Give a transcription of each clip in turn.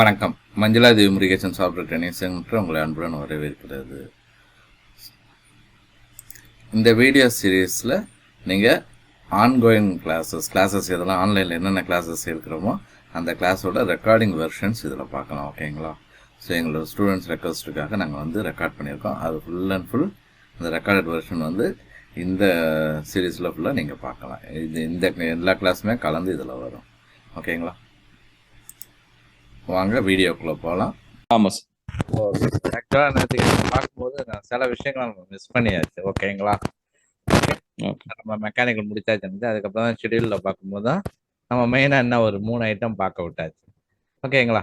வணக்கம். மஞ்சுளா தேவி Murugesan software training centre உங்களை அன்புடன் வரவேற்கிறது. இந்த வீடியோ சீரீஸில் நீங்கள் ஆன்கோயிங் கிளாஸஸ் இதெல்லாம் ஆன்லைனில் என்னென்ன கிளாஸஸ் இருக்கிறோமோ அந்த கிளாஸோட ரெக்கார்டிங் வெர்ஷன்ஸ் இதில் பார்க்கலாம். ஓகேங்களா? ஸோ எங்களோட ஸ்டூடெண்ட்ஸ் ரெக்வஸ்ட்டுக்காக நாங்கள் ரெக்கார்ட் பண்ணியிருக்கோம். அது ஃபுல் அண்ட் ஃபுல் அந்த ரெக்கார்டட் வெர்ஷன் இந்த சீரீஸில் ஃபுல்லாக நீங்கள் பார்க்கலாம். இந்த எல்லா கிளாஸுமே கலந்து இதில் வரும். ஓகேங்களா? வாங்க வீடியோக்குள்ளே போகலாம். ஆமாம் சார். ஆக்சுவலாக நேற்றுக்கு பார்க்கும்போது நான் சில விஷயங்களை நம்ம மிஸ் பண்ணியாச்சு. ஓகேங்களா? ஓகே, நம்ம மெக்கானிக்கல் முடிச்சாச்சு. அதுக்கப்புறம் தான் ஷெடியூலில் பார்க்கும்போது தான் நம்ம மெயினாக என்ன ஒரு 3 ஐட்டம் பார்க்க விட்டாச்சு. ஓகேங்களா?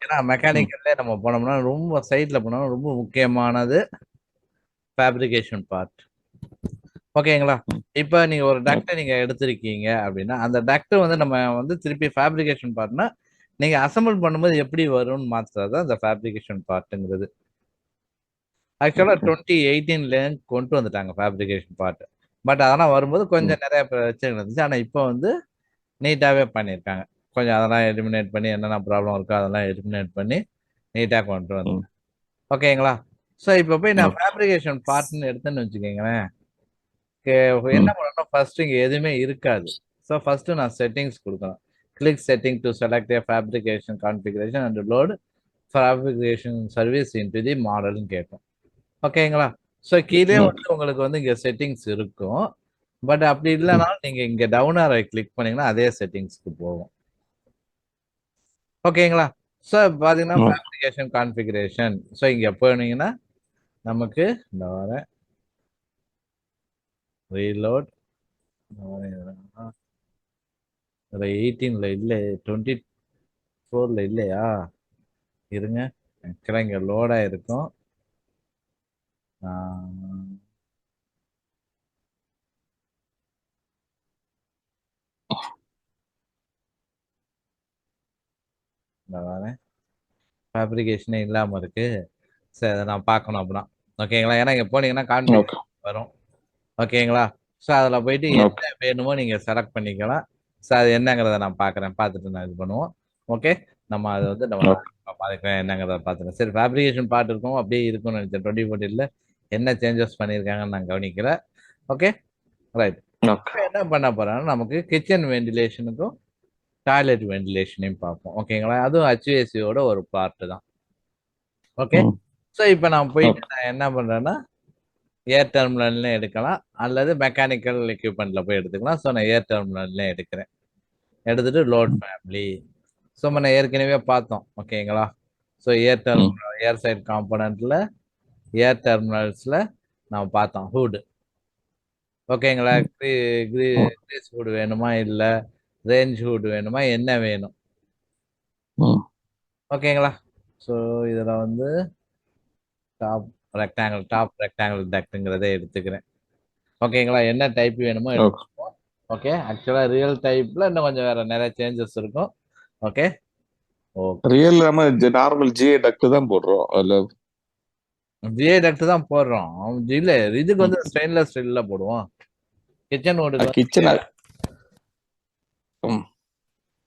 ஏன்னா மெக்கானிக்கல்லே நம்ம போனோம்னா ரொம்ப சைட்டில் போனோம்னா ரொம்ப முக்கியமானது ஃபேப்ரிகேஷன் பார்ட். ஓகேங்களா? இப்போ நீங்கள் ஒரு டக்டை நீங்கள் எடுத்திருக்கீங்க அப்படின்னா அந்த டக்டை நம்ம திருப்பி ஃபேப்ரிகேஷன் பார்ட்னா நீங்கள் அசம்பிள் பண்ணும்போது எப்படி வரும்னு மாற்றுறது தான் இந்த ஃபேப்ரிகேஷன் பார்ட்டுங்கிறது. ஆக்சுவலாக 2018 கொண்டு வந்துட்டாங்க ஃபேப்ரிகேஷன் பார்ட். பட் அதெல்லாம் வரும்போது கொஞ்சம் நிறைய பிரச்சனை இருந்துச்சு. ஆனால் இப்போ நீட்டாகவே பண்ணியிருக்காங்க. கொஞ்சம் அதெல்லாம் எலிமினேட் பண்ணி என்னென்ன ப்ராப்ளம் இருக்கோ அதெல்லாம் எலிமினேட் பண்ணி நீட்டாக கொண்டு வந்து. ஓகேங்களா? ஸோ இப்போ போய் நான் ஃபேப்ரிகேஷன் பார்ட்னு எடுத்துன்னு வச்சுக்கோங்களேன். என்ன பண்ணணும், ஃபர்ஸ்ட் இங்கே எதுவுமே இருக்காது. ஸோ ஃபர்ஸ்ட் நான் செட்டிங்ஸ் கொடுக்கணும். Click setting to select a fabrication configuration and load fabrication service into the மாடல்னு கேட்கும். ஓகேங்களா? ஸோ கீழே உங்களுக்கு இங்கே செட்டிங்ஸ் இருக்கும். பட் அப்படி இல்லைனாலும் நீங்கள் இங்கே டவுன் ஆரை கிளிக் பண்ணீங்கன்னா அதே செட்டிங்ஸ்க்கு போகும். ஓகேங்களா? ஸோ பார்த்தீங்கன்னா ஃபேப்ரிகேஷன் கான்ஃபிகரேஷன். ஸோ இங்கே போனீங்கன்னா நமக்கு இந்த வர ரீலோட் 18ல இல்லை, 24ல இல்லையா? இருங்க, ஆக்சுவலாக இங்கே லோடாக இருக்கும். ஃபேப்ரிகேஷனே இல்லாமல் இருக்கு. சரி, அதை நான் பார்க்கணும் அப்படின்னா. ஓகேங்களா? ஏன்னா இங்கே போனீங்கன்னா கான்ஃபிகரேஷன் வரும். ஓகேங்களா? ஸோ அதில் போயிட்டு என்ன வேணுமோ நீங்கள் செலக்ட் பண்ணிக்கலாம். ஸோ அது என்னங்கிறத நான் பார்க்குறேன், பார்த்துட்டு நான் இது பண்ணுவோம். ஓகே, நம்ம அதை நம்ம பார்த்துக்கிறேன் என்னங்கிறத பார்த்துக்கிறேன். சரி, ஃபேப்ரிகேஷன் பார்ட் இருக்கும் அப்படியே இருக்கும்னு நினச்சேன். 2014 என்ன சேஞ்சஸ் பண்ணியிருக்காங்கன்னு நான் கவனிக்கிறேன். Okay, right. என்ன பண்ண போறேன்னா நமக்கு கிச்சன் வென்டிலேஷனுக்கும் டாய்லெட் வென்டிலேஷனையும் பார்ப்போம். ஓகேங்களா? அதுவும் HVACயோட ஒரு பார்ட்டு தான். ஓகே, ஸோ இப்போ நான் போயிட்டு நான் என்ன பண்ணுறேன்னா ஏர் டெர்மினல்னு எடுக்கலாம் அல்லது மெக்கானிக்கல் எக்யூப்மெண்ட்ல போய் எடுத்துக்கலாம். ஸோ நான் ஏர் டெர்மினல்ல எடுக்கிறேன். எடுத்துட்டு லோட் ஃபேமிலி. ஸோ நம்ம ஏற்கனவே பார்த்தோம். ஓகேங்களா? ஸோ ஏர் டெர்மினல் ஏர் சைட் காம்பனண்ட்ல ஏர் டெர்மினல்ஸ்ல நம்ம பார்த்தோம் ஹூடு. ஓகேங்களா? கிரீஸ் ஹூட் வேணுமா இல்லை ரேஞ்ச் ஹூட் வேணுமா, என்ன வேணும்? ஓகேங்களா? ஸோ இதில் டாப் ரெக்டாங்கிள் டக்ட்ங்கிறத எடுத்துக்கிறேன். ஓகேங்களா? என்ன டைப் வேணுமோ எடுத்துப்போம். ஓகே, ஆக்சுவலாக ரியல் டைப்ல இன்னும் கொஞ்சம் வேற நிறைய சேஞ்சஸ் இருக்கும். ஓகே, ரியல் நம்ம நார்மல் ஜிஏ டக்ட் தான் போடுறோம். அதுல ஜிஏ டக்ட் தான் போடுறோம். இல்ல, இதுக்கு ஸ்டெயின்லெஸ் ஸ்டீல்ல போடுவோம். கிச்சன் வுட் கிச்சன்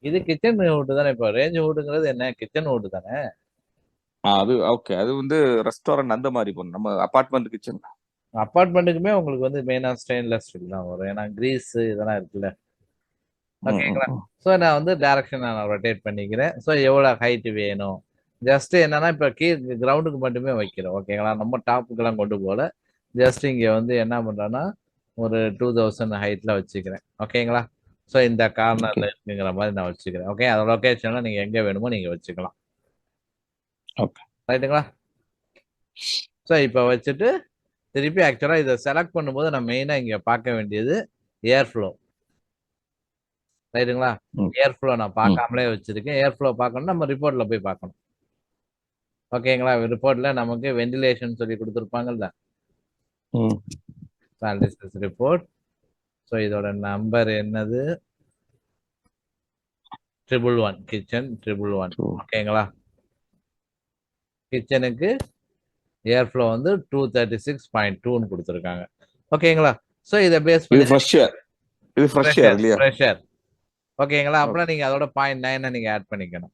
இது கிச்சன் வுட் தானே. இப்போ ரேஞ்ச் வுட்ங்கிறது என்ன, கிச்சன் வுட் தானே. அது ஓகே, அது ரெஸ்டாரண்ட் அந்த மாதிரி போடும். நம்ம அபார்ட்மெண்ட் கிச்சன் அபார்ட்மெண்ட்டுக்குமே உங்களுக்கு மெயினா ஸ்டெயின்லெஸ் ஸ்டீல் தான் வரும். ஏன்னா கிரீஸ் இதெல்லாம் இருக்குல்ல. ஓகேங்களா? ஸோ நான் டைரக்ஷன் நான் ரொட்டேட் பண்ணிக்கிறேன். ஸோ எவ்வளோ ஹைட் வேணும், ஜஸ்ட் என்னன்னா இப்போ கிரவுண்டுக்கு மட்டுமே வைக்கிறோம். ஓகேங்களா? நம்ம டாப்புக்கெல்லாம் கொண்டு போகல. ஜஸ்ட் இங்கே என்ன பண்ணுறேன்னா ஒரு 2000 ஹைட்ல வச்சுக்கிறேன். ஓகேங்களா? ஸோ இந்த கார்னர்ல இருக்குங்கிற மாதிரி நான் வச்சுக்கிறேன். ஓகே, அந்த லொக்கேஷன்ல நீங்க எங்க வேணுமோ நீங்க வச்சுக்கலாம். ரைட்டுங்களா? ஸோ இப்போ வச்சுட்டு திருப்பி ஆக்சுவலாக இதை செலக்ட் பண்ணும்போது நான் மெயினாக இங்கே பார்க்க வேண்டியது ஏர் ஃப்ளோ. ரைட்டுங்களா? ஏர் ஃப்ளோ நான் பார்க்காமலே வச்சிருக்கேன். ஏர் ஃப்ளோ பார்க்கணும், நம்ம ரிப்போர்ட்ல போய் பார்க்கணும். ஓகேங்களா? ரிப்போர்ட்ல நமக்கு வென்டிலேஷன் சொல்லி கொடுத்துருப்பாங்கல்ல, ரிப்போர்ட். ஸோ இதோட நம்பர் என்னது, 111 கிச்சன் 111. ஓகேங்களா? கிச்சனுக்கு ஏர் ஃப்ளோ 236.2ன்னு கொடுத்துருக்காங்க. ஓகேங்களா? ஸோ இதை பேஸ் பண்ணி ப்ரெஷர். ஓகேங்களா? அப்புறம் நீங்க அதோட 0.9 நீங்க ஆட் பண்ணிக்கணும்.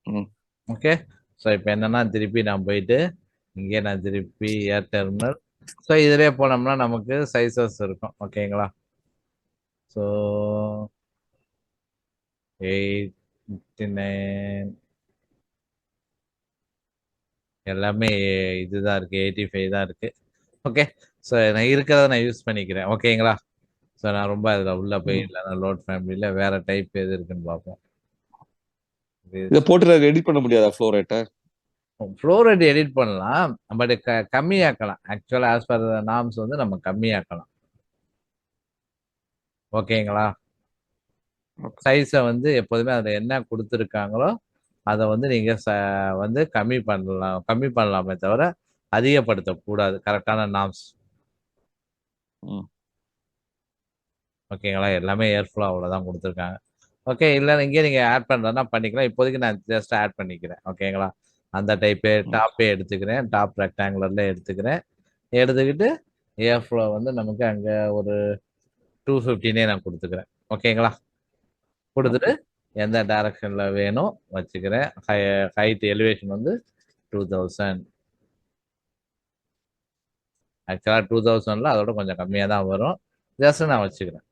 ம். ஓகே. ஸோ இப்போ என்னன்னா திருப்பி நான் போயிட்டு இங்கே நான் திருப்பி ஏர் டெர்மினல். ஸோ இதிலே போனோம்னா நமக்கு சைஸஸ் இருக்கும். ஓகேங்களா? ஸோ 89 எல்லாமே இதுதான் இருக்கு. 85 தான் இருக்கு. ஓகே. ஸோ நான் இருக்கிறத நான் யூஸ் பண்ணிக்கிறேன். ஓகேங்களா? ஸோ நான் ரொம்ப அதில் உள்ள போய் இல்லைன்னா லோட் ஃபேமிலியில் வேற டைப் எது இருக்குன்னு பார்ப்போம். இதை போட்டு எடிட் பண்ண முடியாதா ஃப்ளோ ரேட்டை? ஃப்ளோ ரேட் எடிட் பண்ணலாம், பட் கம்மியாக்கலாம். ஆக்சுவலாக ஆஸ் பர் நார்ம்ஸ் வந்து நம்ம கம்மியாக்கலாம். ஓகேங்களா? சைஸை வந்து எப்போதுமே அதில் என்ன கொடுத்துருக்காங்களோ அதை வந்து நீங்கள் வந்து கம்மி பண்ணலாமே தவிர அதிகப்படுத்தக்கூடாது. கரெக்டான நார்ம்ஸ். ஓகேங்களா? எல்லாமே ஏர்ஃபுல்லாக அவ்வளோதான் கொடுத்துருக்காங்க. ஓகே. இல்லை இங்கே நீங்கள் ஆட் பண்ணுறதுனா பண்ணிக்கலாம். இப்போதைக்கு நான் ஜஸ்ட் ஆட் பண்ணிக்கிறேன். ஓகேங்களா? அந்த டைப்பே டாப்பே எடுத்துக்கிறேன். டாப் ரெக்டாங்குலர்ல எடுத்துக்கிறேன். எடுத்துக்கிட்டு ஏர்ஃப்ளோ வந்து நமக்கு அங்கே ஒரு 215 நான் கொடுத்துக்கிறேன். ஓகேங்களா? கொடுத்துட்டு எந்த டைரக்ஷனில் வேணும் வச்சுக்கிறேன். ஹைட் எலிவேஷன் வந்து 2000. ஆக்சுவலாக 2000ல அதோட கொஞ்சம் கம்மியாக தான் வரும். ஜஸ்ட் நான் வச்சுக்கிறேன்.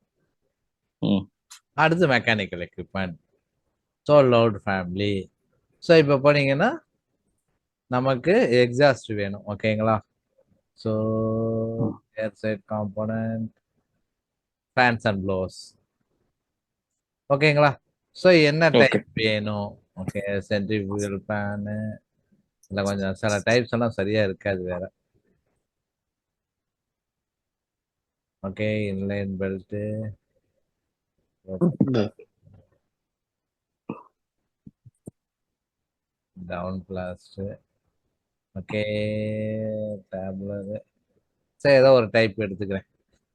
அடுத்து mechanical equipment. So load family. So இப்போ போனீங்கன்னா நமக்கு எக்ஸாஸ்ட் வேணும். ஓகேங்களா? So air side component, fans and blows. ஓகேங்களா? ஸோ என்ன டைப் வேணும்? ஓகே. சென்ட்ரிஃபியூகல் ஃபேனு இல்லை கொஞ்சம் சில டைப்ஸ் எல்லாம் சரியா இருக்காது வேற. Okay. Inline belt, down blast. Okay. டேப்லரு. சரி ஏதோ ஒரு டைப் எடுத்துக்கிறேன்.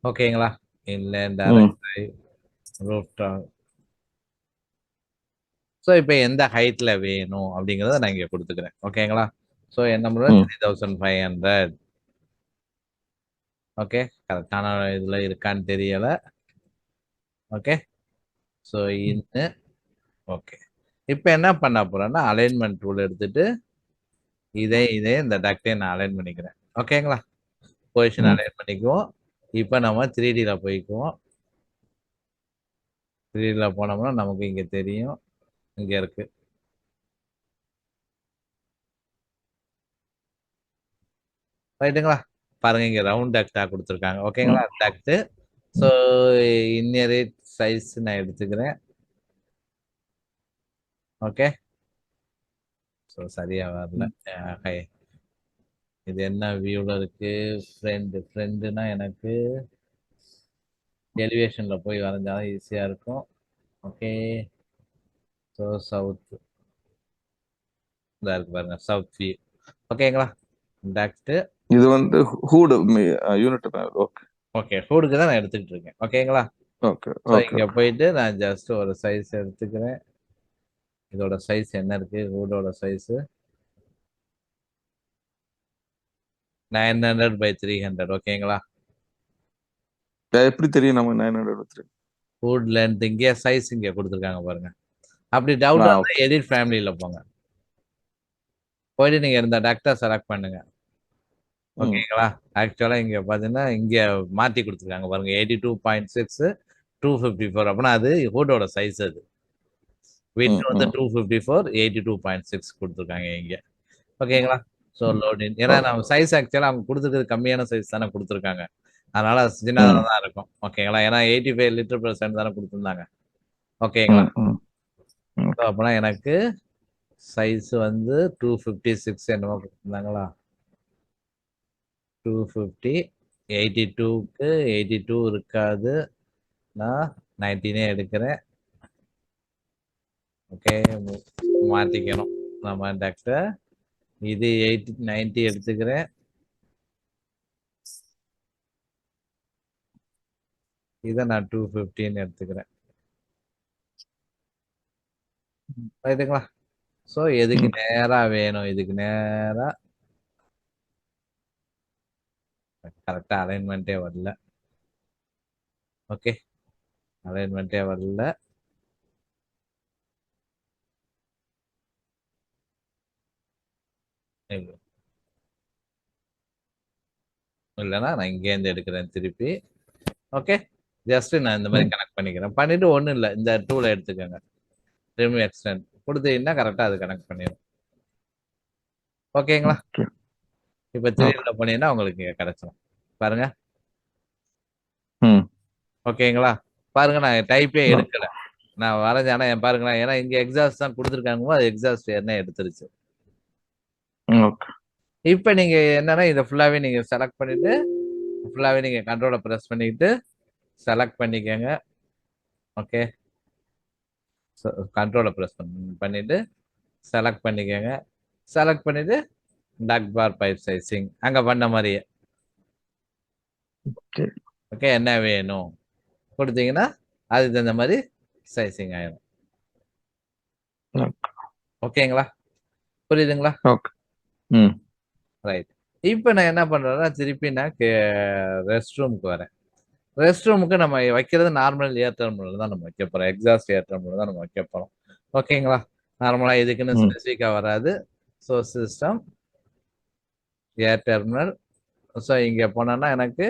ஓகேங்களா? Inline direct type, roof top. So இப்போ எந்த ஹைட்ல வேணும் அப்படிங்கிறத நான் இங்கே கொடுத்துக்கிறேன். ஓகேங்களா? ஸோ என்ன பண்ணுறேன்? 3500. ஓகே. கரெக்டான இதில் இருக்கான்னு தெரியல. ஓகே. ஸோ இன்னு ஓகே. இப்போ என்ன பண்ண போறேன்னா அலைன்மெண்ட் டூல் எடுத்துட்டு இதே இந்த டக்டே நான் அலைன் பண்ணிக்கிறேன். ஓகேங்களா? பொசிஷன் அலைன் பண்ணிக்குவோம். இப்போ நம்ம 3Dல போய்க்குவோம். 3Dல போனோம்னா நமக்கு இங்கே தெரியும். இங்கே இருக்கு. ரைட்டுங்களா? பாருங்க இங்கே ரவுண்ட் டக்டா கொடுத்துருக்காங்க. ஓகேங்களா? டக்டு. ஸோ இன்னரேட் சைஸ் நான் எடுத்துக்கிறேன். ஓகே. ஸோ சரியா வரல. இது என்ன வியூவில் இருக்கு? ஃப்ரெண்டுனா எனக்கு எலிவேஷன்ல போய் வரைஞ்சாலும் ஈஸியா இருக்கும். ஓகே. ஸோ சவுத் இருக்கு பாருங்க, சவுத் வியூ. ஓகேங்களா? டக்ட். இது வந்து ஹூட் யூனிட். ஓகே. ஓகே. ஹூடுக்கு தான் நான் எடுத்துக்கிட்டு இருக்கேன். ஓகேங்களா? ஓகே. ஸோ இங்கே போயிட்டு நான் ஜஸ்ட் ஒரு சைஸ் எடுத்துக்கிறேன். இதோட சைஸ் என்ன இருக்கு? ஹூடோட சைஸ் 900/300. ஓகேங்களா? எப்படி தெரியும் நம்ம 900? ஹூட் லென்த் இங்கே சைஸ் இங்கே கொடுத்துருக்காங்க பாருங்க. அப்படி டவுட்டா இருந்தா எடிட் ஃபேமிலியில போங்க. போயிட்டு நீங்க இந்த டக்டை செலக்ட் பண்ணுங்க. ஓகேங்களா? ஆக்சுவலா இங்க பாத்தீங்கன்னா இங்க மாத்தி கொடுத்துருக்காங்க பாருங்க. 82.6 254. அப்படின்னா அது ஹூடோட சைஸ். அது வித் வந்து 254 82.6 கொடுத்துருக்காங்க இங்க. ஓகேங்களா? So loading. ஏன்னா நம்ம சைஸ் ஆக்சுவலா அவங்க கொடுத்துருக்கிறது கம்மியான சைஸ் தானே கொடுத்துருக்காங்க. அதனால சின்னதாக தான் இருக்கும். ஓகேங்களா? ஏன்னா 85 லிட்டர்/செகண்ட் தானே கொடுத்துருந்தாங்க. ஓகேங்களா? ஸோ அப்படின்னா எனக்கு சைஸ் வந்து 256 என்னமோ கொடுத்துருந்தாங்களா? 250. 82க்கு 82 இருக்காது. நான் 19 எடுக்கிறேன். ஓகே. மாத்திக்கணும் நம்ம டாக்டர். இது 90 எடுத்துக்கிறேன். இதை நான் 215 எடுத்துக்கிறேன். ரைட்டுங்களா? ஸோ எதுக்கு நேரா வேணும்? இதுக்கு நேரா கரெக்டா அலைன்மெண்ட்டே வரல. ஓகே. அலைன்மெண்ட்டே வரல. இல்லைன்னா நான் இங்கேருந்து எடுக்கிறேன் திருப்பி. ஓகே, ஜஸ்ட் நான் இந்த மாதிரி கனெக்ட் பண்ணிக்கிறேன். பண்ணிட்டு ஒன்றும் இல்லை, இந்த டூலை எடுத்துக்கோங்க, ரிமூவ் எக்ஸ்டெண்ட் கொடுத்தீங்கன்னா கரெக்டாக அது கனெக்ட் பண்ணிடும். ஓகேங்களா? இப்போ 3D பண்ணீங்கன்னா உங்களுக்கு இங்கே கிடைச்சிடும் பாருங்க. ஓகேங்களா? பாருங்க, நான் டைப்பே எடுக்கல, நான் வரைஞ்சேன். ஆனால் என் பாருங்களேன், ஏன்னா இங்கே எக்ஸாஸ்ட் தான் கொடுத்துருக்காங்க, அது எக்ஸாஸ்ட் என்ன எடுத்துருச்சு. இப்போ நீங்க என்னன்னா இதை ஃபுல்லாவே நீங்க செலக்ட் பண்ணிட்டு ஃபுல்லாவே நீங்க கண்ட்ரோலை ப்ரெஸ் பண்ணிட்டு செலக்ட் பண்ணிக்கோங்க. ஓகே, கண்ட்ரோலை ப்ரெஸ் பண்ணிட்டு செலக்ட் பண்ணிக்கோங்க. செலக்ட் பண்ணிட்டு டக் பார் பைப் சைசிங் அங்க பண்ண மாதிரியே. ஓகே, என்ன வேணும் கொடுத்தீங்கன்னா அதுக்கு தகுந்த மாதிரி சைசிங் ஆயிடும். ஓகேங்களா? புரியுதுங்களா? ரைட். இப்போ நான் என்ன பண்றேன்னா திருப்பி நான் ரெஸ்ட் ரூமுக்கு வரேன். ரெஸ்ட் ரூமுக்கு நம்ம வைக்கிறது நார்மல் ஏர் டெர்மினல் தான் நம்ம வைக்க போறோம், எக்ஸாஸ்ட் ஏர் டெர்மினல் தான் நம்ம வைக்க போறோம். ஓகேங்களா? நார்மலா இதுக்குன்னு ஸ்பெசிஃபிக்கா வராது. ஸோ சிஸ்டம் ஏர் டெர்மினல். ஸோ இங்க போனோம்னா எனக்கு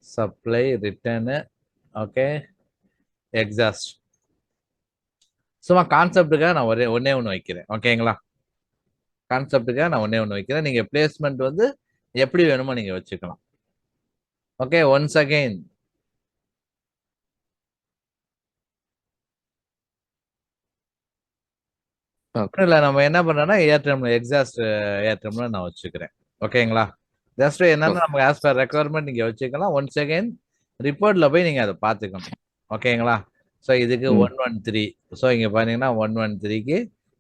சப்ளை ரிட்டர்னு. Okay, exhaust. சும்மா கான்செப்டுக்காக நான் ஒன்னே ஒன்று வைக்கிறேன். ஓகேங்களா? கான்செப்டுக்காக நான் ஒன்னே ஒன்று வைக்கிறேன். நீங்க பிளேஸ்மெண்ட் வந்து எப்படி வேணுமோ நீங்க வச்சுக்கலாம். ஓகே, ஒன்ஸ் அகைன் இல்ல நம்ம என்ன பண்றோம்னா ஏர் டெர்மினல் எக்ஸாஸ்ட் ஏர் டெர்மினல் நான் வச்சுக்கிறேன். ஓகேங்களா? ஜஸ்ட் என்னன்னா நமக்கு ஆஸ் பர் ரெக்குவயர்மெண்ட் நீங்க வச்சுக்கலாம். ஒன்ஸ் அகைன் ரிப்போர்ட்ல போய் நீங்க அதை பார்த்துக்கணும். ஓகேங்களா? ஸோ இதுக்கு 113. ஸோ இங்க பாத்தீங்கன்னா 113க்கு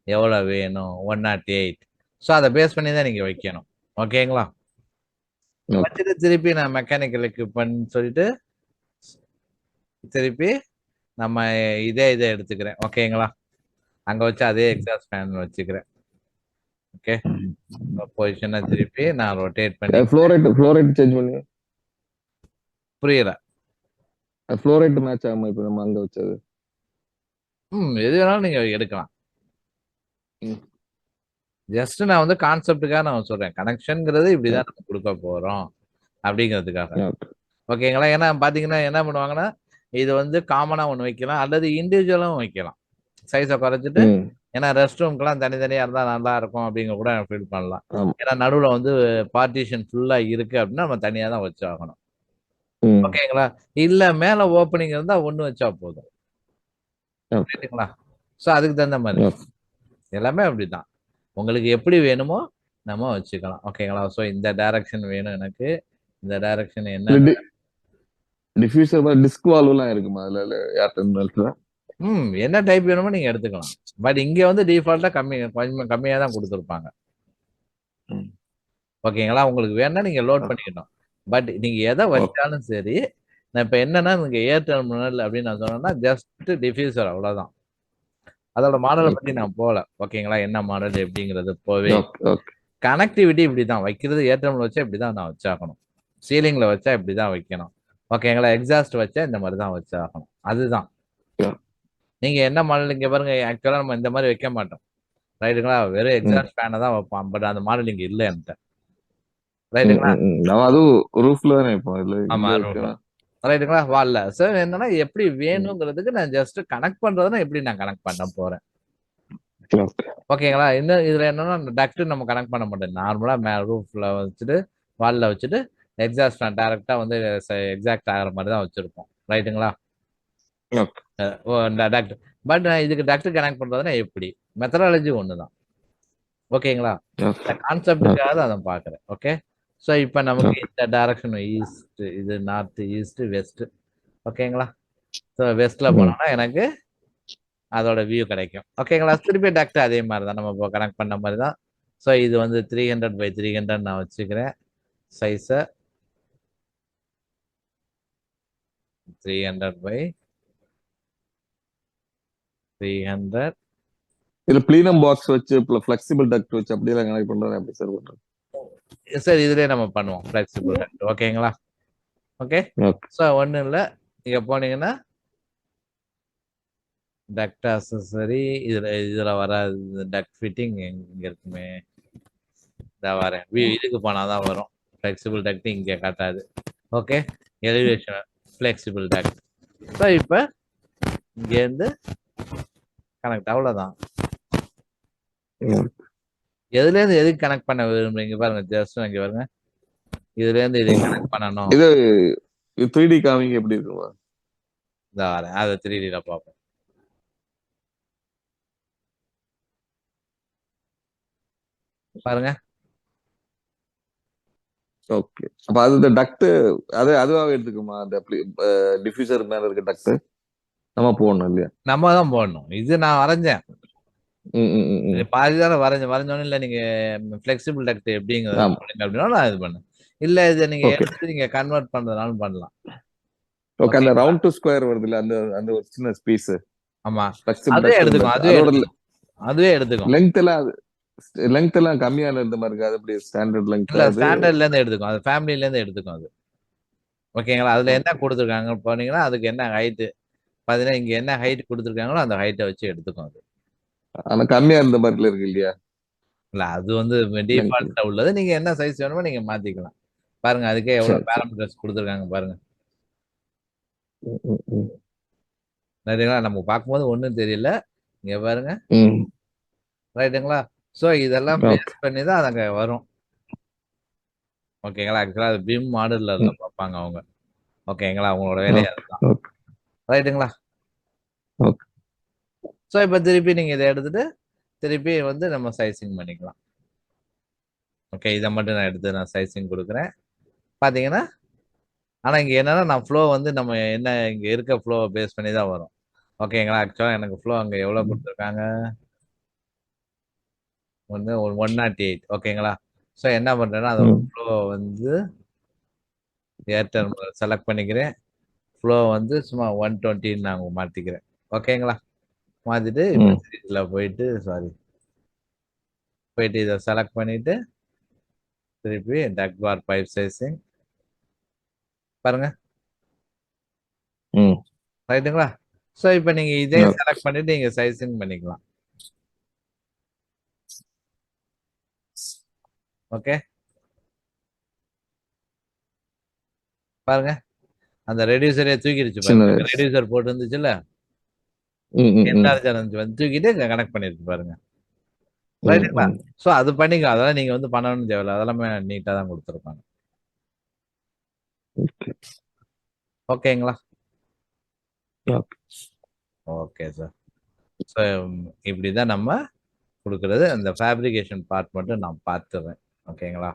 எவ்வளோ வேணும், 108. ஸோ அதை பேஸ் பண்ணி தான் நீங்க வைக்கணும். ஓகேங்களா? வச்சுட்டு திருப்பி நான் மெக்கானிக்கல் எக்யூப்மெண்ட் சொல்லிட்டு திருப்பி நம்ம இதை எடுத்துக்கிறேன். ஓகேங்களா? அங்க வச்சு அதே எக்ஸாஸ்ட் ஃபேன் வச்சுக்கிறேன். ஓகே, பொசிஷனை திருப்பி நான் ரொட்டேட் பண்ணி ஃப்ளோரைட் சேஞ்ச் பண்ணி புரியல. ஃப்ளோரைட் மேட்ச் ஆகாம இப்போ நம்ம அங்க வச்சது எது வேணாலும் நீங்க எடுக்கலாம். ஜஸ்ட் நான் வந்து கான்செப்டுக்காக நான் சொல்றேன், கனெக்ஷன்ங்கிறது இப்படிதான் நம்ம கொடுக்க போறோம் அப்படிங்கிறதுக்காக. ஓகேங்களா? ஏன்னா பாத்தீங்கன்னா என்ன பண்ணுவாங்கன்னா இது வந்து காமனா ஒன்று வைக்கலாம் அல்லது இண்டிவிஜுவலும் வைக்கலாம், சைஸை குறைச்சிட்டு. ஏன்னா ரெஸ்ட் ரூம்க்கெல்லாம் தனித்தனியா இருந்தா நல்லா இருக்கும் அப்படிங்க கூட ஃபீல் பண்ணலாம். ஏன்னா நடுவுல வந்து பார்ட்டிஷன் ஃபுல்லா இருக்கு அப்படின்னா நம்ம தனியா தான் வச்சு ஆகணும். ஓகேங்களா? இல்ல மேல ஓப்பனிங் இருந்தா ஒண்ணு வச்சா போதும். சரிங்களா? ஸோ அதுக்கு தகுந்த மாதிரி எல்லாமே அப்படிதான், உங்களுக்கு எப்படி வேணுமோ நம்ம வச்சுக்கலாம். ஓகேங்களா? ஸோ இந்த டைரக்ஷன் வேணும் எனக்கு, இந்த டைரக்ஷன் என்ன டிஃப்யூசர் டிஸ்க் வால்வ்லாம் இருக்குமா அதுல ஏர் டெர்மினல்ஸ்ல? என்ன டைப் வேணுமோ நீங்க எடுத்துக்கலாம். பட் இங்க வந்து டிஃபால்ட்டா கொஞ்சம் கம்மியா தான் கொடுத்துருப்பாங்க. ஓகேங்களா? உங்களுக்கு வேணா நீங்க லோட் பண்ணிக்கணும். பட் நீங்க எதை வச்சாலும் சரி, நான் இப்ப என்னன்னா நீங்க ஏர் டெர்மினல் அப்படின்னு நான் சொன்னேன்னா ஜஸ்ட் டிஃப்யூசர், அவ்வளவுதான். அதோட மாடலை பத்தி நான் போல. ஓகேங்களா? என்ன மாடல் எப்படிங்கிறது போவே. கனெக்டிவிட்டி இப்படிதான் வைக்கிறது, ஏர் டெர்மினல் வச்சா இப்படிதான் நான் வச்சாகணும், சீலிங்ல வச்சா இப்படிதான் வைக்கணும். ஓகேங்களா? எக்ஸாஸ்ட் வச்சா இந்த மாதிரி தான் வச்சாகணும். அதுதான் நீங்க என்ன மாடல். இங்க பாருங்க, ஆக்சுவலா நம்ம இந்த மாதிரி வைக்க மாட்டோம். ரைட்டுங்களா? வெறும் எக்ஸாஸ்ட் ஃபேனை தான் வைப்பான். பட் அந்த மாடல் இங்க இல்லை என்கிட்ட. ரைட்டுங்களா? அதுவும் ரூஃப்ல தானே வைப்போம் இல்ல? ஆமா, ரைட்டுங்களா? வால்ல. சார் என்னன்னா எப்படி வேணுங்கிறதுக்கு நான் ஜஸ்ட் கனெக்ட் பண்றதுன்னா எப்படி நான் கனெக்ட் பண்ண போறேன். ஓகேங்களா? இன்னும் இதுல என்னன்னா டக்ட் நம்ம கனெக்ட் பண்ண மாட்டோம். நார்மலா ரூஃப்ல வச்சுட்டு வால்ல வச்சுட்டு எக்ஸாஸ்ட் ஃபேன் டைரக்டா வந்து எக்ஸாக்ட் ஆகிற மாதிரி தான் வச்சிருப்போம். ரைட்டுங்களா? டக்ட். பட் இதுக்கு டக்ட் கனெக்ட் பண்றதுன்னா எப்படி, மெத்தடாலஜி ஒண்ணுதான். ஓகேங்களா? கான்செப்டுக்காக அதை பாக்குறேன். ஓகே, ஸோ இப்போ நமக்கு இந்த டைரக்ஷன் ஈஸ்ட், இது நார்த், ஈஸ்ட், வெஸ்ட். ஓகேங்களா? ஸோ வெஸ்ட்ல போனோம்னா எனக்கு அதோட வியூ கிடைக்கும். ஓகேங்களா? திருப்பி டக்ட் அதே மாதிரி தான் நம்ம இப்போ கனெக்ட் பண்ண மாதிரி தான். ஸோ இது வந்து 300x300 நான் வச்சுக்கிறேன். சைஸை 300x300. இதுல ப்ளீனம் பாக்ஸ் வச்சு ஃபிளெக்சிபிள் டக்ட் வச்சு அப்படியே கனெக்ட் பண்றது எப்படி சார் பண்றது? சார் இதுலயே நம்ம பண்ணுவோம் ஃபிளெக்சிபிள் டக்ட். ஓகேங்களா? ஓகே, ஸோ ஒன்றும் இல்லை. இங்க போனீங்கன்னா டக்ட் அக்சஸரி இதுல வராது. டக்ட் ஃபிட்டிங் எங்க இருக்குமே, இதான் வரேன் இதுக்கு போனாதான் வரும். ஃபிளெக்சிபிள் டக்ட் இங்கே காட்டாது. Okay, elevation flexible duct. So இப்போ இங்கேருந்து கனெக்ட், அவ்வளோதான். எதுலேருந்து எதுக்கு கனெக்ட் பண்ண விரும்புறீங்க பாருங்க, ஜஸ்ட் இங்கே பாருங்க, இதுலேருந்து இதுக்கு கனெக்ட் பண்ணணும். இது 3D காமிங்க எப்படி இருக்குமா? இந்த வரேன், அதை 3Dல பார்ப்போம். பாருங்க. ஓகே, அப்ப அது டக்ட் அதுவாவே எடுத்துக்குமா? அந்த டிஃப்யூசர் மேல இருக்க டக்ட் நம்ம போடணும் இல்லையா? நம்ம தான் போடணும். இது நான் வரைஞ்சேன், பாதி தானே வரைஞ்சோன்னு. இல்லை நீங்க ஃபிளெக்சிபிள் டக்ட் எப்படிங்கிறது அப்படின்னா நான் இது பண்ணேன். இல்ல இதை நீங்க எடுத்து நீங்க கன்வெர்ட் பண்றதுனாலும் பண்ணலாம். ஓகே, அந்த ரவுண்ட் டு ஸ்கொயர் வருது இல்ல, அந்த ஒரு சின்ன ஸ்பேஸ். ஆமா, அதுவே எடுத்துக்கும். அதுவே எடுத்துக்கும். லெங்த் எல்லாம் கம்மியான இருந்த மாதிரி இருக்கு. அது எப்படி ஸ்டாண்டர்ட் லெங்த்? இல்ல, ஸ்டாண்டர்ட்ல இருந்து எடுத்துக்கும். அது ஃபேமிலில இருந்து எடுத்துக்கும் அது. ஓகேங்களா? அதுல என்ன கொடுத்துருக்காங்க போனீங்கன்னா அதுக்கு என்ன ஹைட் பாத்தீங்கன்னா, இங்க என்ன ஹைட் கொடுத்துருக்காங்களோ அந்த ஹைட்டை வச்சு எடுத்துக்கும் அது. ஆனா கம்மியா இருந்த மாதிரி இருக்கு இல்லையா? இல்ல, அது வந்து டிஃபால்ட்டா உள்ளது. நீங்க என்ன சைஸ் வேணுமோ நீங்க மாத்திக்கலாம். பாருங்க, அதுக்கே எவ்வளவு பேராமீட்டர்ஸ் கொடுத்துருக்காங்க பாருங்க. ரைட்டுங்களா? நம்ம பார்க்கும்போது ஒண்ணும் தெரியல, இங்க பாருங்க. ரைட்டுங்களா? சோ இதெல்லாம் பேஸ் பண்ணி தான் அது அங்க வரும். ஓகேங்களா? ஆக்சுவலா அது பிம் மாடல்ல பார்ப்பாங்க அவங்க. ஓகேங்களா? அவங்களோட வேலையா இருக்கும். ரைட்டுங்களா? சோ இப்ப திருப்பி நீங்க இதை எடுத்துட்டு திருப்பி வந்து நம்ம சைசிங் பண்ணிக்கலாம். ஓகே, இதை மட்டும் நான் எடுத்து நான் சைசிங் கொடுக்குறேன். பாத்தீங்கன்னா, ஆனா இங்க என்னன்னா நான் ஃப்ளோ வந்து நம்ம என்ன இங்க இருக்க ஃப்ளோவை பேஸ் பண்ணி தான் வரும். ஓகேங்களா? ஆக்சுவலா எனக்கு ஃப்ளோ அங்க எவ்வளவு கொடுத்துருக்காங்க, 108. ஓகேங்களா? ஸோ என்ன பண்றேன்னா அதோட ஃப்ளோ வந்து ஏர்டெல் செலக்ட் பண்ணிக்கிறேன். ஃப்ளோ வந்து சும்மா 120 நான் மாத்திக்கிறேன். ஓகேங்களா? மாத்திட்டு இதுல போயிட்டு இதை செலக்ட் பண்ணிட்டு திருப்பி டக் பார் பைப் சைசிங் பாருங்க. ரைட்டுங்களா? ஸோ இப்போ நீங்க இதே செலக்ட் பண்ணிட்டு நீங்க சைசிங் பண்ணிக்கலாம். ஓகே, பாருங்க, அந்த ரெடியூசரே தூக்கிடுச்சு பாருங்க. ரெடியூசர் போட்டு இருந்துச்சுல்ல, வந்து தூக்கிட்டு கனெக்ட் பண்ணிருக்கு பாருங்க. ரைட்டுங்களா? ஸோ அது பண்ணிக்க, அதெல்லாம் நீங்க வந்து பண்ணணும்னு தேவையில்ல, அதெல்லாமே நீட்டா தான் கொடுத்துருப்பாங்க. ஓகேங்களா? Okay sir. ஸோ இப்படிதான் நம்ம கொடுக்கறது. அந்த ஃபேப்ரிகேஷன் பார்ட் மட்டும் நான் பார்த்துறேன். ஓகேங்களா?